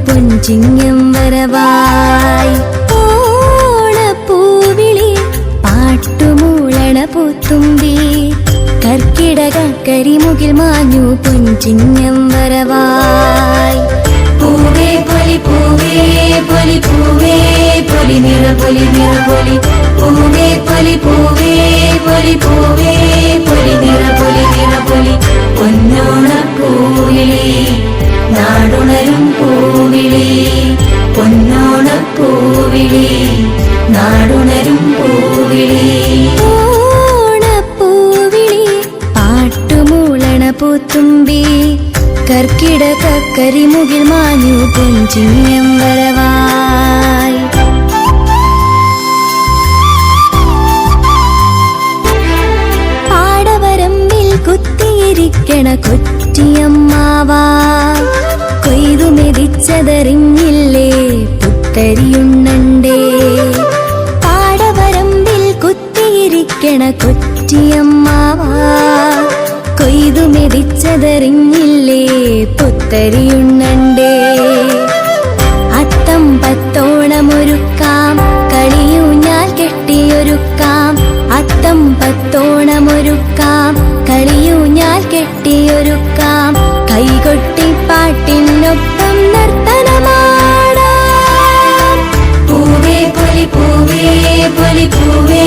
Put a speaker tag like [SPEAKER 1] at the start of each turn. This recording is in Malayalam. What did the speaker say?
[SPEAKER 1] പൊൻചിങ്ങം വരവായി. ഓണപ്പൂവിളി പാട്ടുമൂളണ പൂത്തുമ്പി കർക്കിടക കരിമുകിൽ മാഞ്ഞു പൊൻചിങ്ങം വരവായി. പൂവേ പൊലി പൂവേ പൊലി പൂവേ പൊലി നിറ പൊലി നിറ പൊലി പൂവേ പൊലി പൂവേ പൊലി പൂവേ പൊലി നിറ പൊലി നിറ പൊലി പൊന്നോണപ്പൂവിളി നാടുണരും പൂവിളി പൊന്നോണപ്പൂവിളി നാടുണരും പൂവിളി. ഓണപ്പൂവിളി പാട്ടുമൂളണ പൂത്തുമ്പി കർക്കിടക കരിമുകിൽ മാഞ്ഞു പൊൻചിങ്ങം വരവായി. പാടവരമ്പിൽ കുത്തിയിരിക്കണ കൊറ്റിയമ്മാവാ കൊയ്തു മെതിച്ചതറിഞ്ഞില്ലേ പുത്തരിയുണ്ണണ്ടേ. പാടവരമ്പിൽ കുത്തിയിരിക്കണ കൊറ്റിയമ്മാവാ കൊയ്തു മെതിച്ചതറിഞ്ഞില്ലേ പുത്തരിയുണ്ണണ്ടേ. അത്തം പത്തോണമൊരുക്കാം കളിയൂഞ്ഞാൽ കെട്ടിയൊരുക്കാം. അത്തം പത്തോണമൊരുക്കാം കളിയൂഞ്ഞാൽ കെട്ടിയൊരുക്കാം. കൈകൊട്ടി പാട്ടിനൊപ്പം നർത്തനമാടാം. പൂവേ പൊലി പൂവേ പൊലി പൂവേ